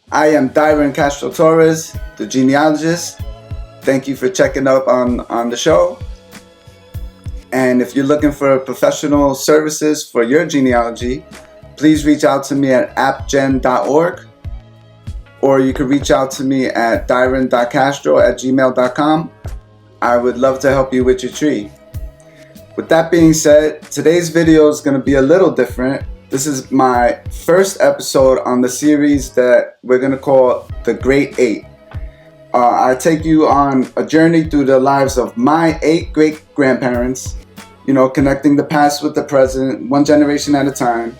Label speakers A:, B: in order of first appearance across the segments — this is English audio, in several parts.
A: I am Dyron Castro Torres, the genealogist. Thank you for checking up on the show. And if you're looking for professional services for your genealogy, please reach out to me at appgen.org, or you can reach out to me at dyron.castro@gmail.com. I would love to help you with your tree. With that being said, today's video is going to be a little different. This is my first episode on the series that we're going to call The Great 8. I take you on a journey through the lives of my 8 great-grandparents, connecting the past with the present, one generation at a time.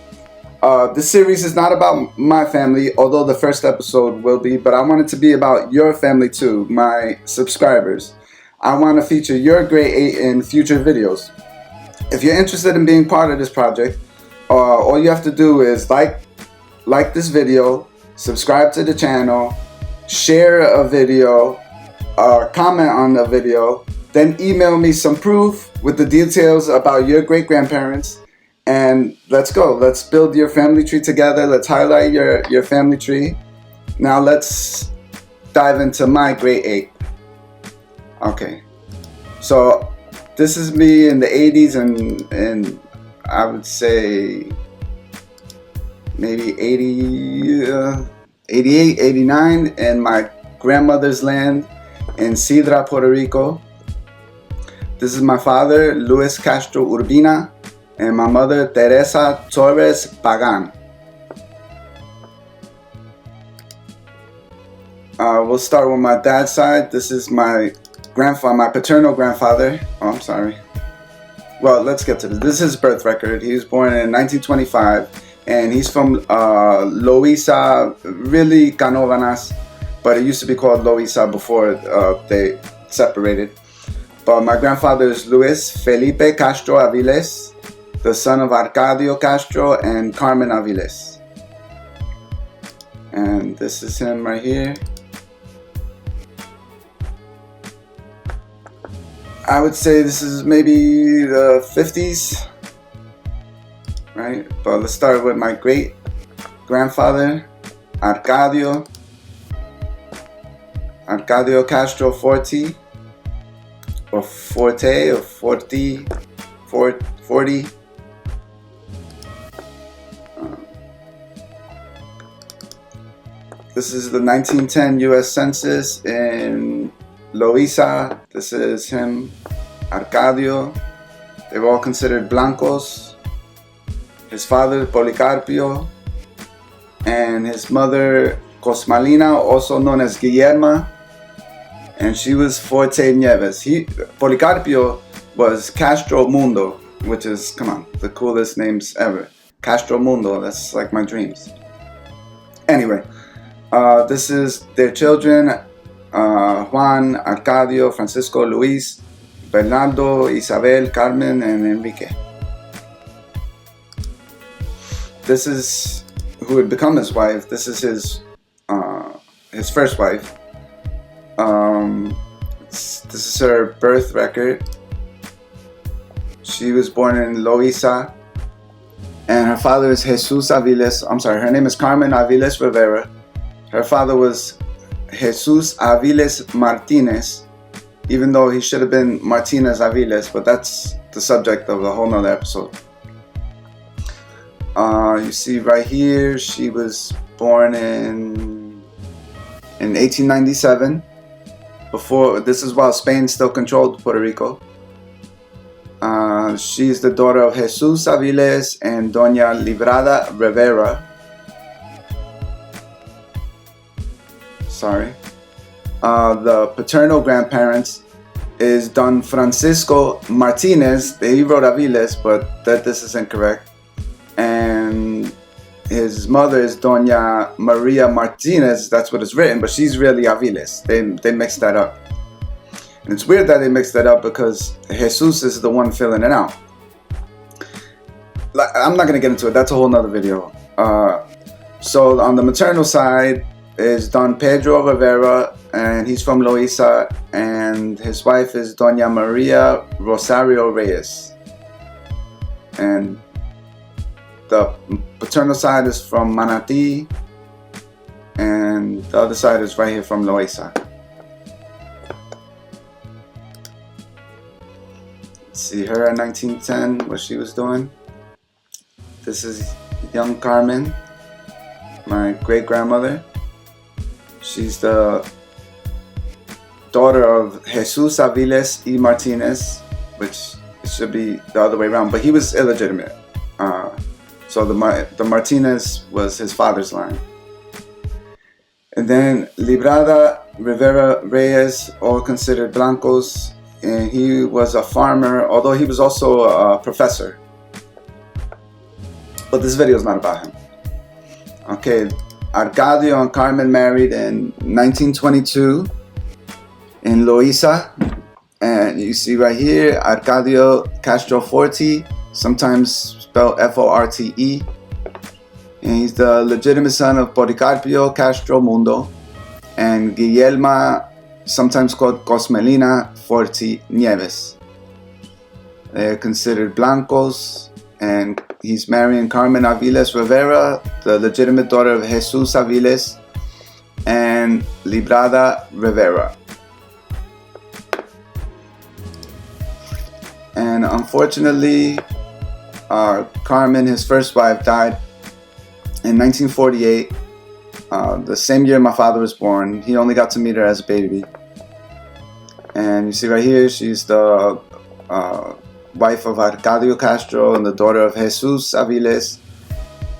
A: This series is not about my family, although the first episode will be, but I want it to be about your family too, my subscribers. I want to feature your Great 8 in future videos. If you're interested in being part of this project, all you have to do is like this video, subscribe to the channel, share a video, comment on the video, then email me some proof with the details about your great-grandparents, and let's go. Let's build your family tree together. Let's highlight your family tree. Now let's dive into my Great 8. Okay, so this is me in the 80s and I would say maybe 88, 89 in my grandmother's land in Sidra, Puerto Rico. This is my father, Luis Castro Urbina, and my mother, Teresa Torres Pagan. We'll start with my dad's side. This is my grandfather, my paternal grandfather. Oh, I'm sorry. Well, let's get to this. This is his birth record. He was born in 1925, and he's from Loíza, really Canóvanas, but it used to be called Loíza before they separated. But my grandfather is Luis Felipe Castro Aviles, the son of Arcadio Castro and Carmen Aviles. And this is him right here. I would say this is maybe the 50s, right? But let's start with my great grandfather, Arcadio Castro Forte, or Forte, or 40. This is the 1910 U.S. Census in Loíza. This is him, Arcadio. They were all considered blancos. His father, Policarpio, and his mother, Cosmalina, also known as Guillerma, and she was Forte Nieves. Policarpio was Castro Mundo, which is, come on, the coolest names ever. Castro Mundo, that's like my dreams. Anyway, this is their children, Juan, Arcadio, Francisco, Luis, Bernardo, Isabel, Carmen, and Enrique. This is who would become his wife. This is his first wife. This is her birth record. She was born in Loíza, and her father is Jesus Aviles. I'm sorry, her name is Carmen Aviles Rivera. Her father was Jesus Aviles Martinez, even though he should have been Martinez Aviles, but that's the subject of a whole nother episode. You see right here, she was born in 1897. This is while Spain still controlled Puerto Rico. She's the daughter of Jesus Aviles and Doña Librada Rivera. Sorry. The paternal grandparents is Don Francisco Martinez. He wrote Aviles, but this is incorrect. And his mother is Doña Maria Martinez. That's what it's written, but she's really Aviles. They mixed that up. And it's weird that they mixed that up because Jesus is the one filling it out. I'm not going to get into it. That's a whole nother video. So on the maternal side is Don Pedro Rivera, and he's from Loíza, and his wife is Doña Maria Rosario Reyes. And the paternal side is from Manatí, and the other side is right here from Loaiza. See her at 1910, what she was doing. This is young Carmen, my great-grandmother. She's the daughter of Jesus Aviles y Martinez, which it should be the other way around, but he was illegitimate. So the Martinez was his father's line. And then Librada, Rivera, Reyes, all considered blancos, and he was a farmer, although he was also a professor. But this video is not about him. Okay, Arcadio and Carmen married in 1922 in Loaiza, and you see right here Arcadio Castro Forte, sometimes spelled Forte, and he's the legitimate son of Policarpio Castro Mundo and Guillerma, sometimes called Cosmelina Forte Nieves. They're considered blancos, and he's marrying Carmen Aviles Rivera, the legitimate daughter of Jesus Aviles and Librada Rivera. And unfortunately, Carmen, his first wife, died in 1948, the same year my father was born. He only got to meet her as a baby. And you see right here, she's the wife of Arcadio Castro and the daughter of Jesus Aviles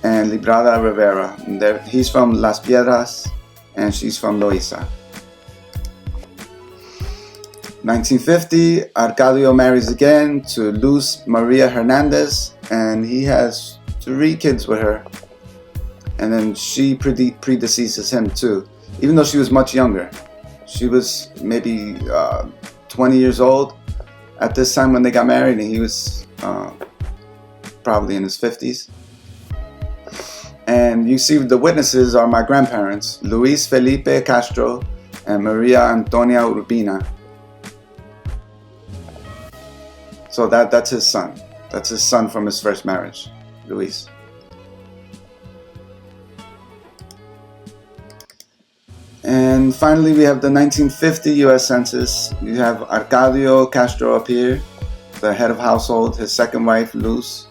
A: and Librada Rivera. And he's from Las Piedras and she's from Loaiza. 1950, Arcadio marries again to Luz Maria Hernandez, and he has 3 kids with her. And then she predeceases him too, even though she was much younger. She was maybe 20 years old at this time when they got married, and he was probably in his 50s. And you see the witnesses are my grandparents, Luis Felipe Castro and Maria Antonia Urbina. So that's his son. That's his son from his first marriage, Luis. And finally, we have the 1950 U.S. Census. You have Arcadio Castro up here, the head of household, his second wife, Luz.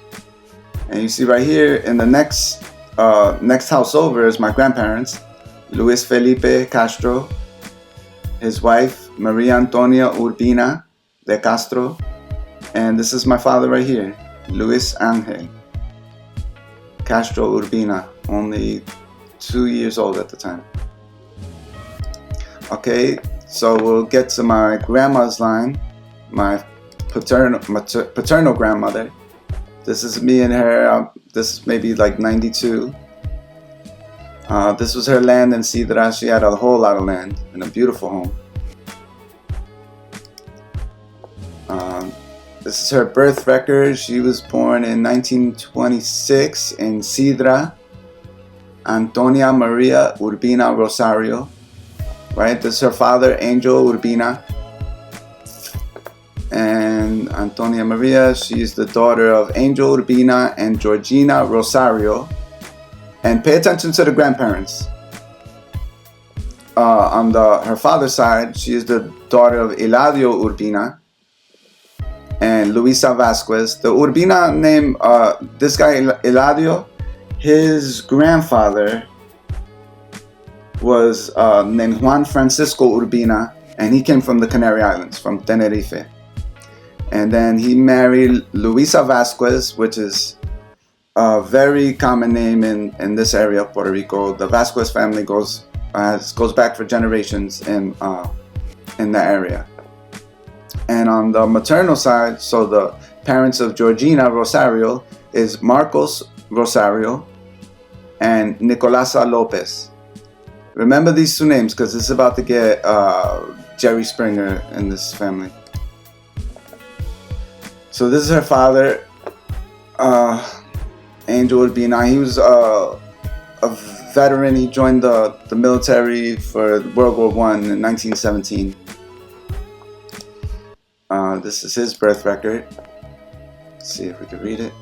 A: And you see right here in the next house over is my grandparents, Luis Felipe Castro, his wife, Maria Antonia Urbina de Castro. And this is my father right here, Luis Angel Castro Urbina, only 2 years old at the time. Okay, so we'll get to my grandma's line, my paternal grandmother. This is me and her. This is maybe like 92. This was her land in Sidra. She had a whole lot of land and a beautiful home. This is her birth record. She was born in 1926 in Sidra. Antonia Maria Urbina Rosario. Right, this is her father, Angel Urbina. And Antonia Maria, she's the daughter of Angel Urbina and Georgina Rosario. And pay attention to the grandparents. On her father's side, she is the daughter of Eladio Urbina and Luisa Vasquez. The Urbina name, this guy Eladio, his grandfather was named Juan Francisco Urbina, and he came from the Canary Islands, from Tenerife. And then he married Luisa Vasquez, which is a very common name in this area of Puerto Rico. The Vasquez family goes back for generations in the area. And on the maternal side, so the parents of Georgina Rosario is Marcos Rosario and Nicolasa Lopez. Remember these 2 names because it's about to get Jerry Springer in this family. So this is her father, Angel Urbina. He was a veteran. He joined the military for World War I in 1917. This is his birth record. Let's see if we can read it.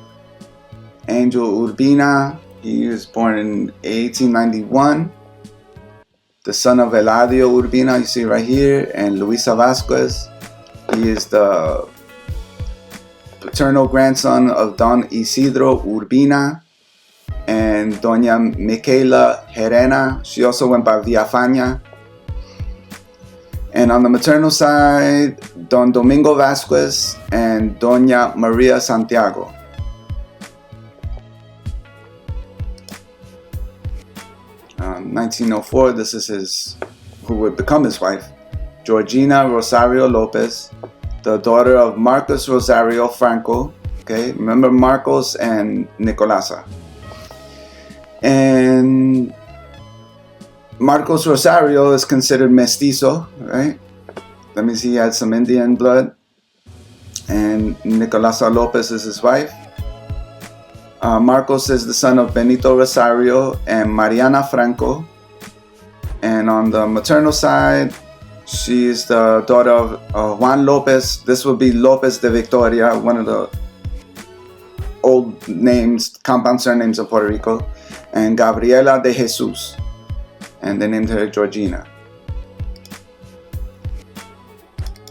A: Angel Urbina. He was born in 1891. the son of Eladio Urbina, you see right here, and Luisa Vasquez. He is the paternal grandson of Don Isidro Urbina and Doña Micaela Herena. She also went by Villafaña. And on the maternal side, Don Domingo Vasquez and Doña Maria Santiago. In 1904, this is who would become his wife, Georgina Rosario Lopez, the daughter of Marcos Rosario Franco. Okay, remember Marcos and Nicolasa. And Marcos Rosario is considered mestizo, right? That means he had some Indian blood. And Nicolasa Lopez is his wife. Marcos is the son of Benito Rosario and Mariana Franco. And on the maternal side, she is the daughter of Juan Lopez. This would be Lopez de Victoria, one of the old names, compound surnames of Puerto Rico. And Gabriela de Jesus. And they named her Georgina.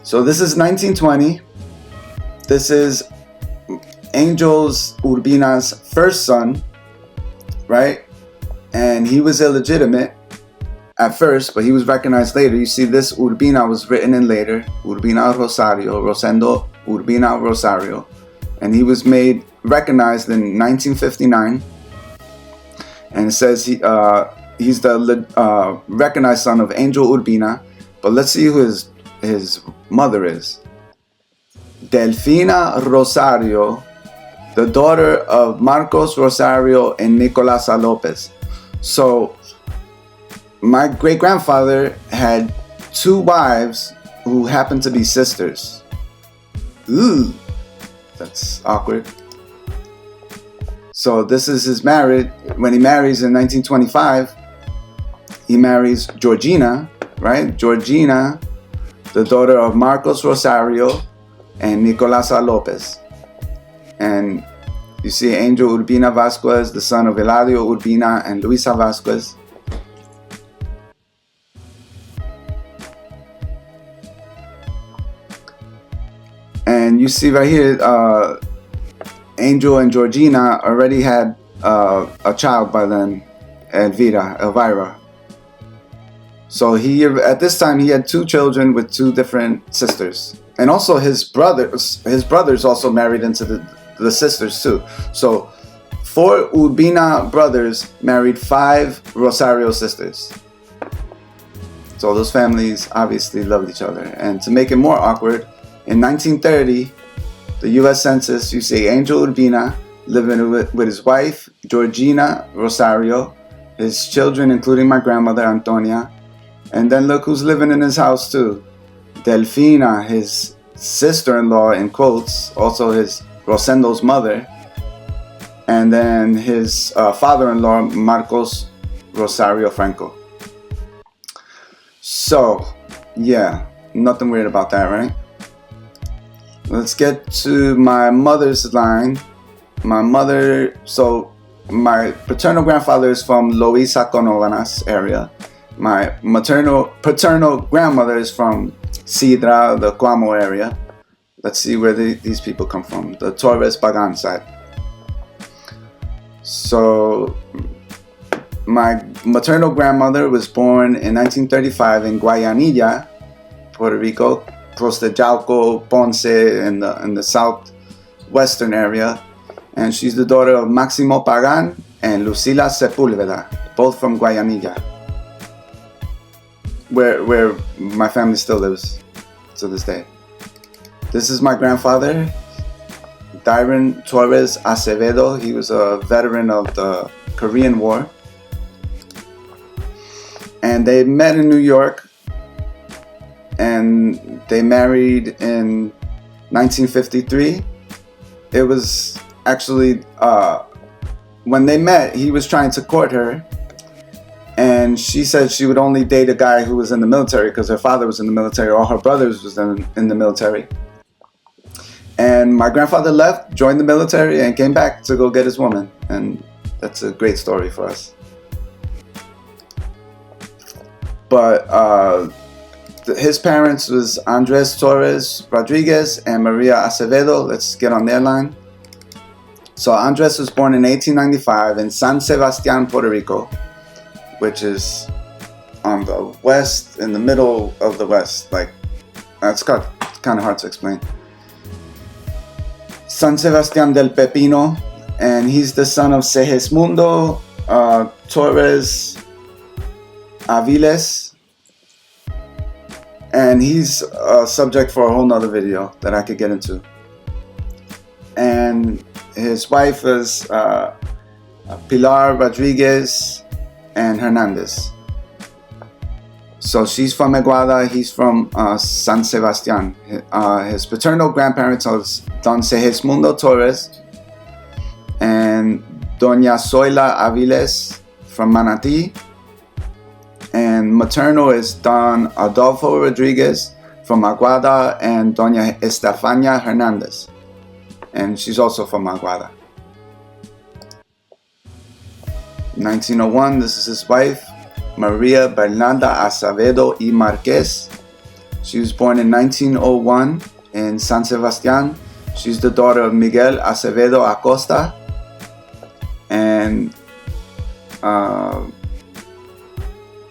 A: So this is 1920. This is Angel's Urbina's first son, right? And he was illegitimate at first, but he was recognized later. You see, this Urbina was written in later. Urbina Rosario, Rosendo Urbina Rosario. And he was made recognized in 1959. And it says he's the recognized son of Angel Urbina. But let's see who his mother is. Delfina Rosario, the daughter of Marcos Rosario and Nicolasa Lopez. So my great-grandfather had two wives who happened to be sisters. Ooh, that's awkward. So this is his marriage. When he marries in 1925, he marries Georgina, right? Georgina, the daughter of Marcos Rosario and Nicolasa Lopez. And you see Angel Urbina Vasquez, the son of Eladio Urbina and Luisa Vasquez. And you see right here, Angel and Georgina already had a child by then, Elvira. So at this time he had two children with two different sisters. And also his brothers also married into the sisters too. So 4 Urbina brothers married 5 Rosario sisters. So those families obviously loved each other. And to make it more awkward, in 1930, the U.S. Census, you see Angel Urbina living with his wife, Georgina Rosario, his children, including my grandmother, Antonia. And then look who's living in his house too. Delfina, his sister-in-law, in quotes, also his Rosendo's mother. And then his father-in-law, Marcos Rosario Franco. So, yeah, nothing weird about that, right? Let's get to my mother's line. My paternal grandfather is from Loíza Canóvanas area. My paternal grandmother is from Sidra, the Cuamo area. Let's see where these people come from. The Torres Pagan side. So, my maternal grandmother was born in 1935 in Guayanilla, Puerto Rico, close to Yauco, Ponce, in the southwestern area. And she's the daughter of Máximo Pagan and Lucila Sepúlveda, both from Guayanilla, where my family still lives to this day. This is my grandfather, Dyron Torres Acevedo. He was a veteran of the Korean War. And they met in New York. And they married in 1953. It was actually, when they met, he was trying to court her. And she said she would only date a guy who was in the military because her father was in the military, or her brothers was in the military. And my grandfather left, joined the military, and came back to go get his woman. And that's a great story for us. But his parents was Andres Torres Rodriguez and Maria Acevedo. Let's get on their line. So Andres was born in 1895 in San Sebastian, Puerto Rico, which is on the west, in the middle of the west. Like, it's kind of hard to explain. San Sebastian del Pepino, and he's the son of Segismundo Torres Aviles, and he's a subject for a whole nother video that I could get into. And his wife is Pilar Rodriguez and Hernandez. So she's from Aguada, he's from San Sebastian. His paternal grandparents are Don Segismundo Torres and Doña Zoila Aviles from Manatí. And maternal is Don Adolfo Rodriguez from Aguada and Doña Estefania Hernandez. And she's also from Aguada. 1901, this is his wife, Maria Bernarda Acevedo y Marquez. She was born in 1901 in San Sebastian. She's the daughter of Miguel Acevedo Acosta and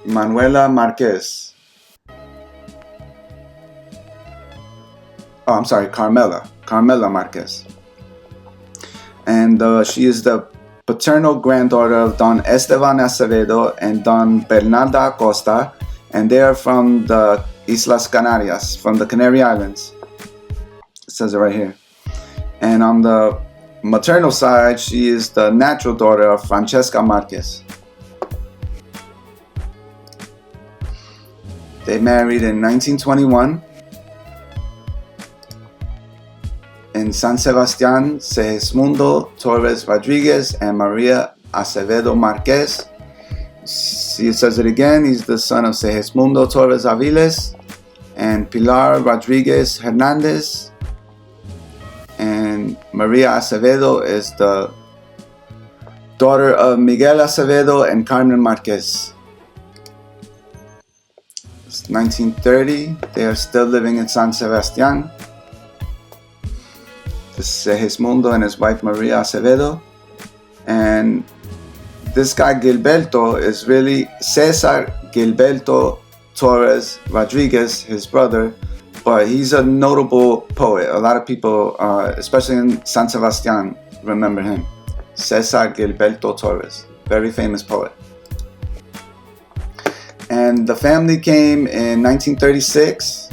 A: Manuela Marquez. Oh, I'm sorry, Carmela Marquez. And she is the paternal granddaughter of Don Esteban Acevedo and Don Bernarda Acosta, and they are from the Islas Canarias, from the Canary Islands. It says it right here. And on the maternal side, she is the natural daughter of Francesca Marquez. They married in 1921 in San Sebastian. Segismundo Torres Rodriguez and Maria Acevedo Marquez. See, it says it again. He's the son of Segismundo Torres Aviles and Pilar Rodriguez Hernandez. And Maria Acevedo is the daughter of Miguel Acevedo and Carmen Marquez. It's 1930. They are still living in San Sebastian. This is Segismundo and his wife Maria Acevedo. And this guy Gilberto is really Cesar Gilberto Torres Rodriguez, his brother, but he's a notable poet. A lot of people, especially in San Sebastian, remember him. Cesar Gilberto Torres, very famous poet. And the family came in 1936,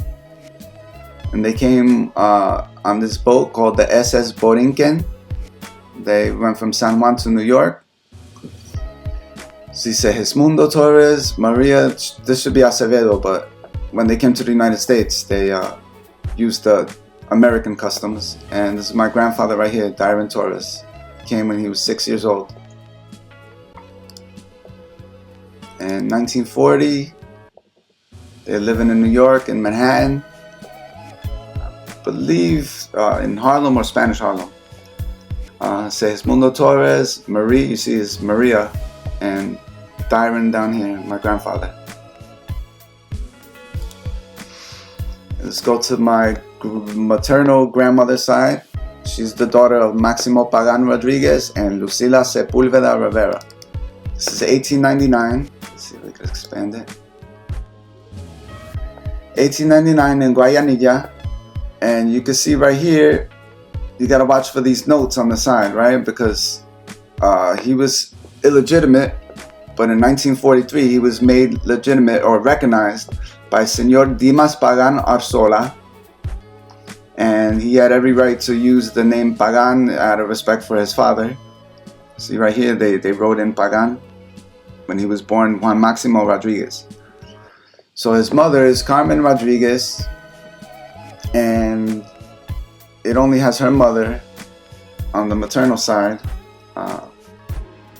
A: and they came on this boat called the SS Borinquen. They went from San Juan to New York. Segismundo Torres, Maria, this should be Acevedo, but when they came to the United States, they used the American customs. And this is my grandfather right here, Dyron Torres. He came when he was 6 years old. In 1940, they're living in New York, in Manhattan. I believe in Harlem or Spanish Harlem. Segismundo Torres, Marie, you see is Maria, and Dyron down here, my grandfather. Let's go to my maternal grandmother's side. She's the daughter of Maximo Pagan Rodriguez and Lucila Sepulveda Rivera. This is 1899. Let's see if we can expand it. 1899 in Guayanilla. And you can see right here, you gotta watch for these notes on the side, right? Because he was illegitimate, but in 1943 he was made legitimate or recognized by Señor Dimas Pagan Arzola, and he had every right to use the name Pagan out of respect for his father. See right here, they wrote in Pagan when he was born, Juan Maximo Rodriguez. So his mother is Carmen Rodriguez, and it only has her mother on the maternal side,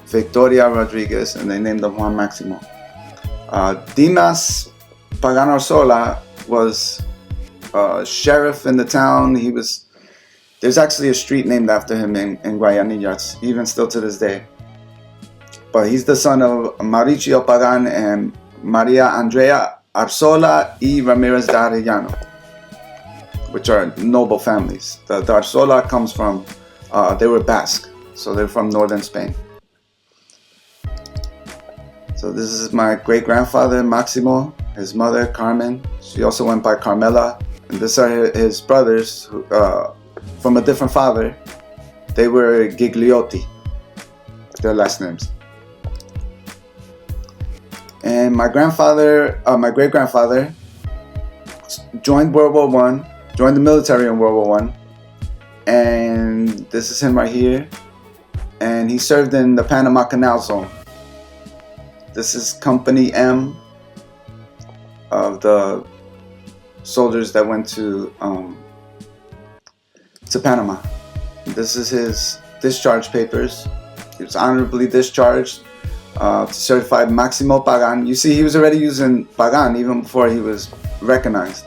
A: Victoria Rodriguez, and they named him Juan Maximo. Dimas Pagan Arzola was sheriff in the town. There's actually a street named after him in Guayanilla, even still to this day. But he's the son of Mauricio Pagan and Maria Andrea Arzola y Ramirez de Arellano, which are noble families. The Arzola comes from, they were Basque, so they're from northern Spain. So this is my great-grandfather, Maximo, his mother, Carmen. She also went by Carmela. And these are his brothers who, from a different father. They were Gigliotti, their last names. And my grandfather, my great-grandfather, joined World War I, joined the military in World War I. And this is him right here. And he served in the Panama Canal Zone. This is Company M of the soldiers that went to Panama. This is his discharge papers. He was honorably discharged. Certified Maximo Pagan. You see, he was already using Pagan even before he was recognized.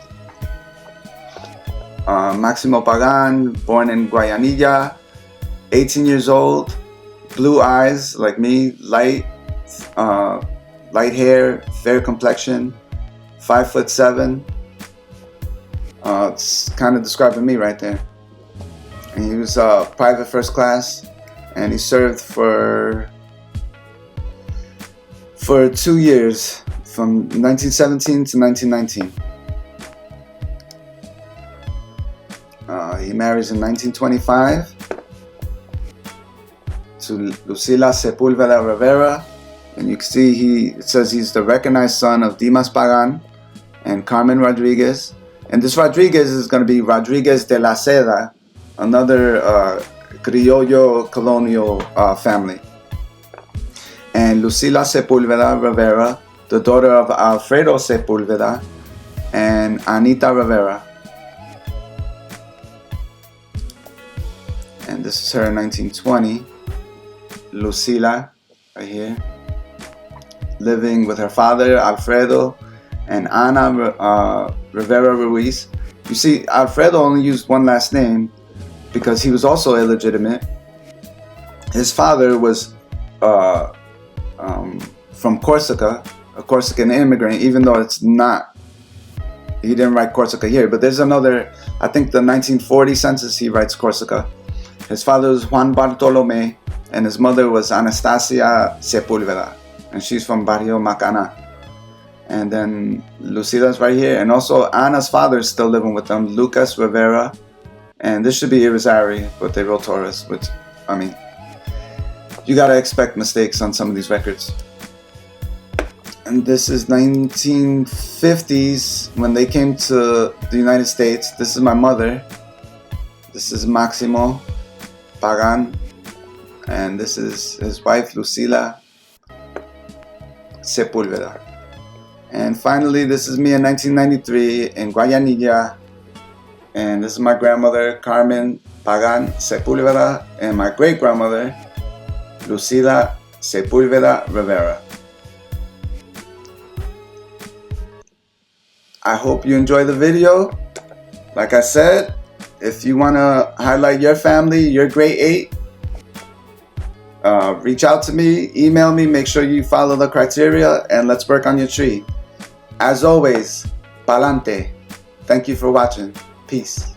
A: Maximo Pagan, born in Guayanilla, 18 years old, blue eyes like me, light hair, fair complexion, 5'7". It's kind of describing me right there. And he was private first class, and he served for 2 years, from 1917 to 1919. He marries in 1925 to Lucila Sepulveda Rivera, and you can see it says he's the recognized son of Dimas Pagan and Carmen Rodriguez. And this Rodriguez is going to be Rodriguez de la Seda, another Criollo colonial family. And Lucila Sepulveda Rivera, the daughter of Alfredo Sepulveda and Anita Rivera. And this is her in 1920, Lucila, right here, living with her father, Alfredo, and Ana Rivera Ruiz. You see, Alfredo only used one last name because he was also illegitimate. His father was from Corsica, a Corsican immigrant, even though it's not, he didn't write Corsica here, but there's another, I think the 1940 census he writes Corsica. His father was Juan Bartolome, and his mother was Anastasia Sepulveda, and she's from Barrio Macana. And then Lucila's right here, and also Ana's father is still living with them, Lucas Rivera, and this should be Irizarry, but they wrote Torres, which, I mean, you gotta expect mistakes on some of these records. And this is 1950s when they came to the United States. This is my mother. This is Maximo Pagan, and this is his wife Lucila Sepulveda. And finally, this is me in 1993 in Guayanilla, and this is my grandmother Carmen Pagan Sepulveda and my great grandmother Lucila Sepulveda Rivera. I hope you enjoy the video. Like I said, if you want to highlight your family, your great eight, reach out to me, email me, make sure you follow the criteria, and let's work on your tree. As always, pa'lante. Thank you for watching. Peace.